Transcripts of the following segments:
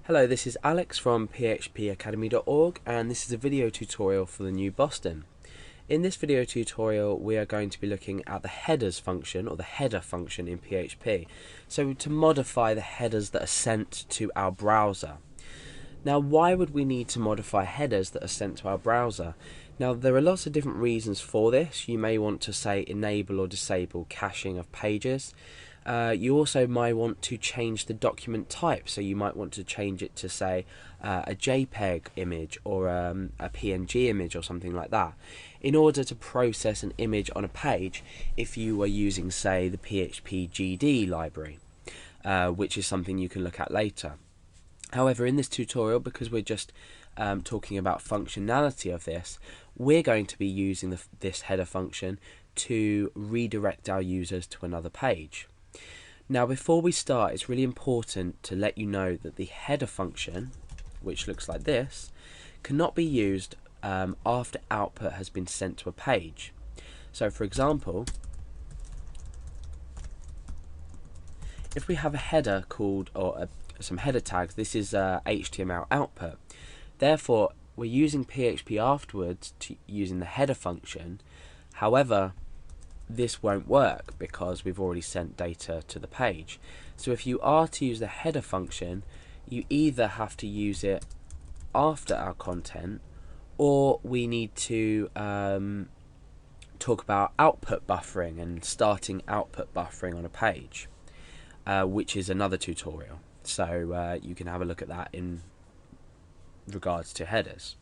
Hello, this is Alex from phpacademy.org, and this is a video tutorial for the new Boston. In this video tutorial we are going to be looking at the headers function, or the header function in PHP. So to modify the headers that are sent to our browser. Now, why would we need to modify headers that are sent to our browser? Now, there are lots of different reasons for this. You may want to say enable or disable caching of pages. You also might want to change the document type, so you might want to change it to say a JPEG image or a PNG image or something like that, in order to process an image on a page if you were using, say, the PHP GD library, which is something you can look at later. However, in this tutorial, because we're just talking about functionality of this, we're going to be using this header function to redirect our users to another page. Now, before we start, it's really important to let you know that the header function, which looks like this, cannot be used after output has been sent to a page. So, for example, if we have a header called, or some header tags, this is HTML output. Therefore, we're using PHP afterwards using the header function. However, this won't work because we've already sent data to the page. So if you are to use the header function, you either have to use it after our content, or we need to talk about output buffering and starting output buffering on a page, which is another tutorial. So you can have a look at that in regards to headers.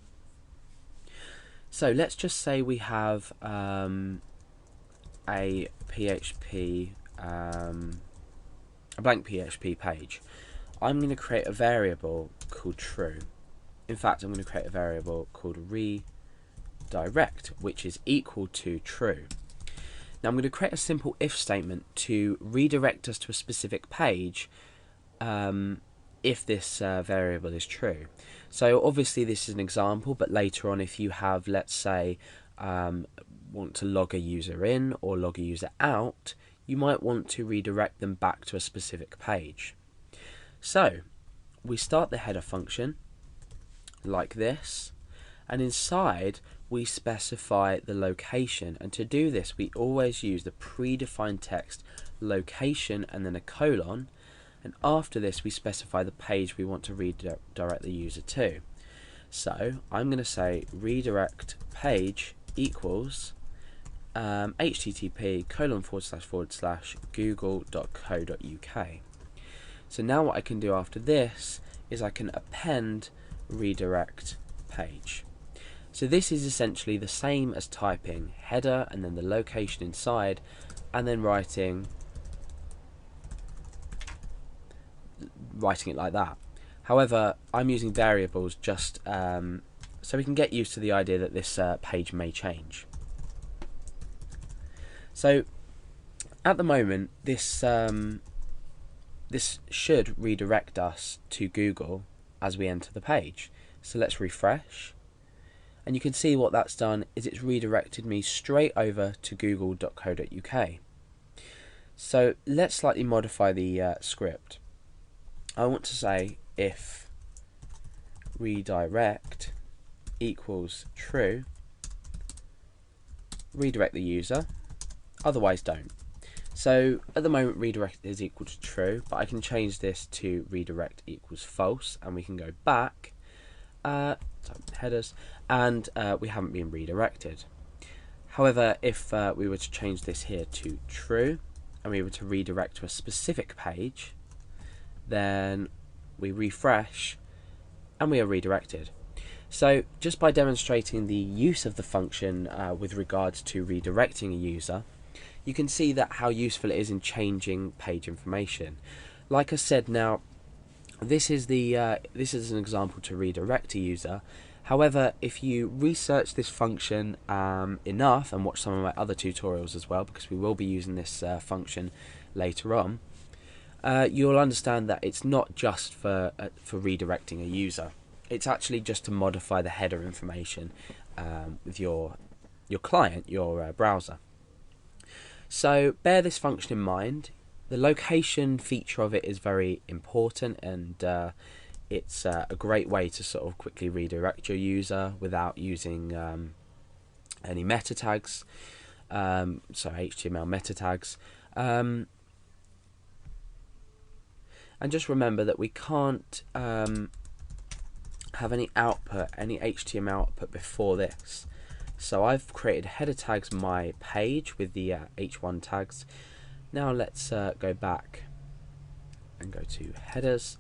So let's just say we have a PHP, a blank PHP page. I'm going to create a variable called true. In fact, I'm going to create a variable called redirect, which is equal to true. Now I'm going to create a simple if statement to redirect us to a specific page if this variable is true. So obviously this is an example, but later on, if you have, let's say, want to log a user in or log a user out, you might want to redirect them back to a specific page. So we start the header function like this, and inside we specify the location, and to do this we always use the predefined text location and then a colon, and after this we specify the page we want to redirect the user to. So I'm going to say redirect page equals http://google.co.uk. So now what I can do after this is I can append redirect page. So this is essentially the same as typing header and then the location inside, and then writing it like that. However, I'm using variables just so we can get used to the idea that this page may change. So at the moment, this should redirect us to Google as we enter the page. So let's refresh, and you can see what that's done is it's redirected me straight over to google.co.uk. So let's slightly modify the script. I want to say if redirect equals true, redirect the user, otherwise don't. So at the moment redirect is equal to true, but I can change this to redirect equals false, and we can go back headers, and we haven't been redirected. However, if we were to change this here to true and we were to redirect to a specific page, then we refresh and we are redirected. So just by demonstrating the use of the function with regards to redirecting a user, you can see that how useful it is in changing page information. Like I said, now this is an example to redirect a user. However, if you research this function enough and watch some of my other tutorials as well, because we will be using this function later on, you'll understand that it's not just for redirecting a user. It's actually just to modify the header information with your client, your browser. So bear this function in mind. The location feature of it is very important, and it's a great way to sort of quickly redirect your user without using any meta tags, so HTML meta tags. And just remember that we can't have any output, any HTML output before this. So I've created header tags my page with the h1 tags. Now let's go back and go to headers.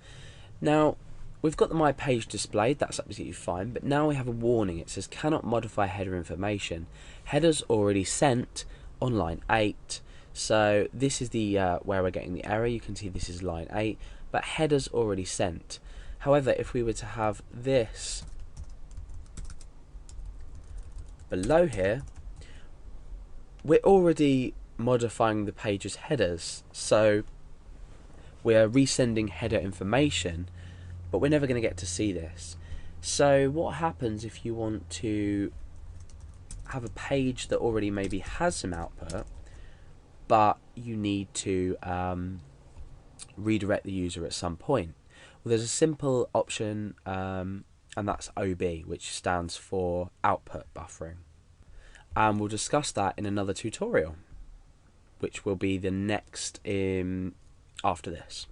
Now we've got the my page displayed, that's absolutely fine, but now we have a warning. It says cannot modify header information. Headers already sent on line 8. So this is the where we're getting the error. You can see this is line 8, but headers already sent. However, if we were to have this below here, we're already modifying the page's headers, so we're resending header information, but we're never going to get to see this. So what happens if you want to have a page that already maybe has some output, but you need to redirect the user at some point? Well, there's a simple option, and that's OB, which stands for output buffering. And we'll discuss that in another tutorial, which will be the next after this.